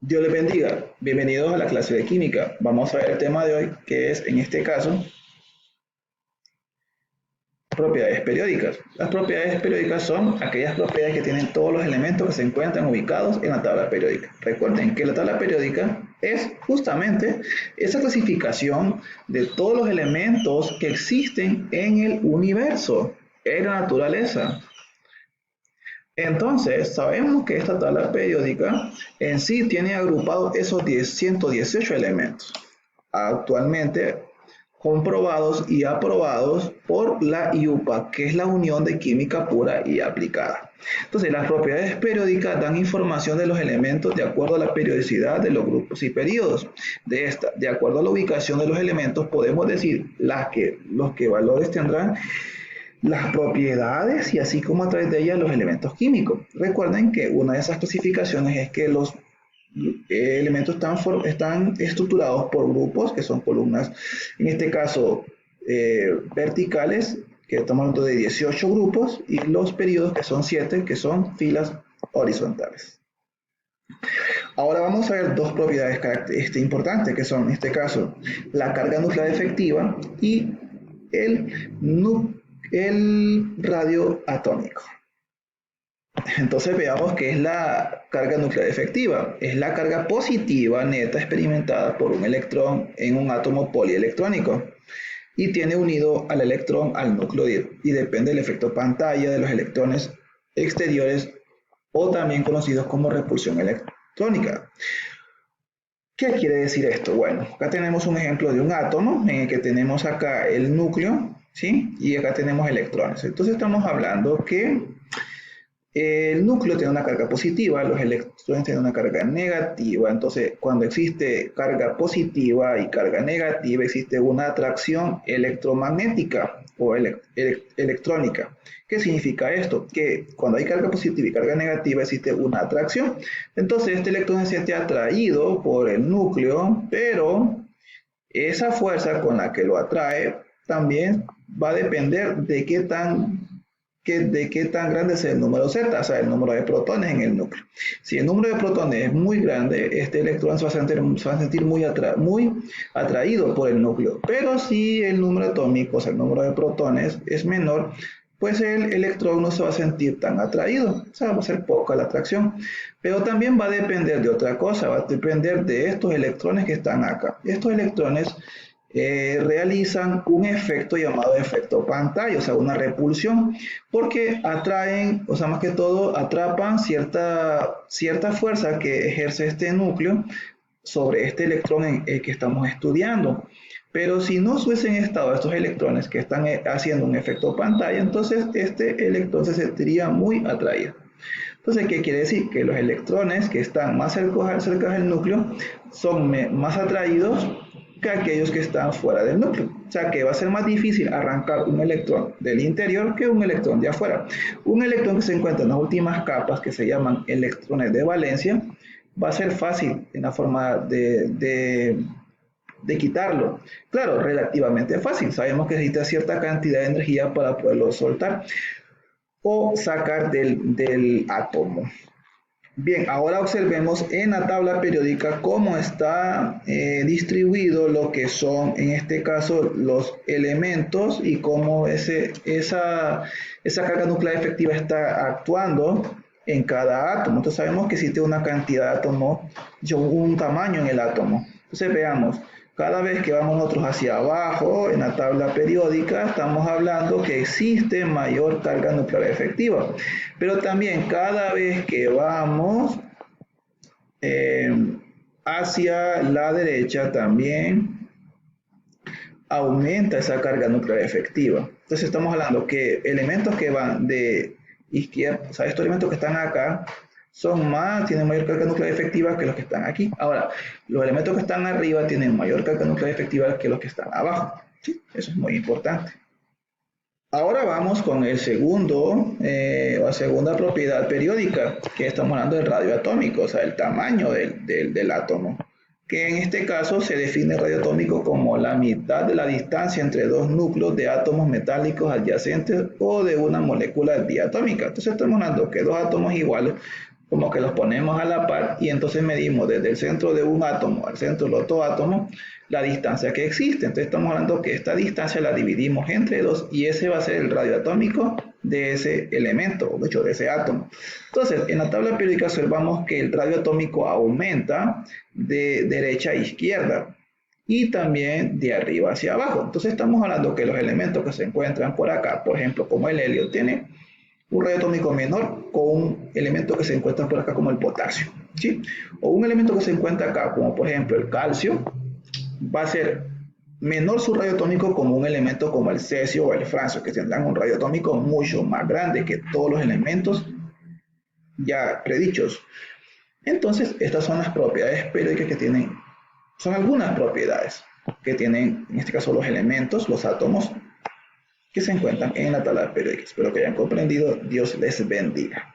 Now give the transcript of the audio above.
Dios les bendiga. Bienvenidos a la clase de química. Vamos a ver el tema de hoy, que es, en este caso, propiedades periódicas. Las propiedades periódicas son aquellas propiedades que tienen todos los elementos que se encuentran ubicados en la tabla periódica. Recuerden que la tabla periódica es justamente esa clasificación de todos los elementos que existen en el universo, en la naturaleza. Entonces, sabemos que esta tabla periódica en sí tiene agrupados esos 118 elementos, actualmente comprobados y aprobados por la IUPAC, que es la Unión de Química Pura y Aplicada. Entonces, las propiedades periódicas dan información de los elementos de acuerdo a la periodicidad de los grupos y periodos de esta. De acuerdo a la ubicación de los elementos, podemos decir los que valores tendrán las propiedades y así como a través de ellas los elementos químicos. Recuerden que una de esas clasificaciones es que los elementos están estructurados por grupos, que son columnas, en este caso verticales, que estamos hablando de 18 grupos, y los periodos, que son 7, que son filas horizontales. Ahora vamos a ver dos propiedades importantes, que son, en este caso, la carga nuclear efectiva y el radio atómico. Entonces veamos qué es la carga nuclear efectiva. Es la carga positiva neta experimentada por un electrón en un átomo polielectrónico y tiene unido al electrón al núcleo y depende del efecto pantalla de los electrones exteriores o también conocidos como repulsión electrónica. ¿Qué quiere decir esto? Bueno, acá tenemos un ejemplo de un átomo en el que tenemos acá el núcleo, ¿sí? Y acá tenemos electrones. Entonces estamos hablando que el núcleo tiene una carga positiva, los electrones tienen una carga negativa. Entonces, cuando existe carga positiva y carga negativa, existe una atracción electromagnética o electrónica. ¿Qué significa esto? Que cuando hay carga positiva y carga negativa existe una atracción. Entonces, este electrón se siente atraído por el núcleo, pero esa fuerza con la que lo atrae también va a depender de qué tan grande es el número Z, o sea, el número de protones en el núcleo. Si el número de protones es muy grande, este electrón se va a sentir muy atraído por el núcleo. Pero si el número atómico, o sea, el número de protones es menor, pues el electrón no se va a sentir tan atraído, o sea, va a ser poca la atracción. Pero también va a depender de otra cosa, va a depender de estos electrones que están acá. Estos electrones realizan un efecto llamado efecto pantalla, o sea, una repulsión, porque atraen, o sea, más que todo, atrapan cierta fuerza que ejerce este núcleo sobre este electrón que estamos estudiando. Pero si no hubiesen estado estos electrones que están haciendo un efecto pantalla, entonces este electrón se sentiría muy atraído. Entonces, ¿qué quiere decir? Que los electrones que están más cerca del núcleo son más atraídos que aquellos que están fuera del núcleo. O sea que va a ser más difícil arrancar un electrón del interior que un electrón de afuera. Un electrón que se encuentra en las últimas capas, que se llaman electrones de valencia, va a ser fácil en la forma de quitarlo. Claro, relativamente fácil. Sabemos que necesita cierta cantidad de energía para poderlo soltar o sacar del átomo. Bien, ahora observemos en la tabla periódica cómo está distribuido lo que son, en este caso, los elementos y cómo esa carga nuclear efectiva está actuando en cada átomo. Entonces sabemos que existe una cantidad de átomos, un tamaño en el átomo. Entonces veamos, cada vez que vamos nosotros hacia abajo en la tabla periódica, estamos hablando que existe mayor carga nuclear efectiva. Pero también cada vez que vamos hacia la derecha, también aumenta esa carga nuclear efectiva. Entonces estamos hablando que elementos que van de izquierda, o sea, estos elementos que están acá, tienen mayor carga nuclear efectiva que los que están aquí. Ahora, los elementos que están arriba tienen mayor carga nuclear efectiva que los que están abajo. ¿Sí? Eso es muy importante. Ahora vamos con la segunda propiedad periódica, que estamos hablando del radio atómico, o sea, el tamaño del átomo, que en este caso se define el radio atómico como la mitad de la distancia entre dos núcleos de átomos metálicos adyacentes o de una molécula diatómica. Entonces estamos hablando que dos átomos iguales como que los ponemos a la par y entonces medimos desde el centro de un átomo al centro del otro átomo la distancia que existe. Entonces estamos hablando que esta distancia la dividimos entre dos y ese va a ser el radio atómico de ese elemento, o de hecho de ese átomo. Entonces, en la tabla periódica observamos que el radio atómico aumenta de derecha a izquierda y también de arriba hacia abajo. Entonces estamos hablando que los elementos que se encuentran por acá, por ejemplo, como el helio, tiene un radio atómico menor con un elemento que se encuentra por acá como el potasio, ¿sí? O un elemento que se encuentra acá, como por ejemplo el calcio, va a ser menor su radio atómico como un elemento como el cesio o el francio, que tendrán un radio atómico mucho más grande que todos los elementos ya predichos. Entonces, estas son las propiedades periódicas que tienen, son algunas propiedades que tienen, en este caso, los elementos, los átomos, que se encuentran en la tabla periódica. Espero que hayan comprendido. Dios les bendiga.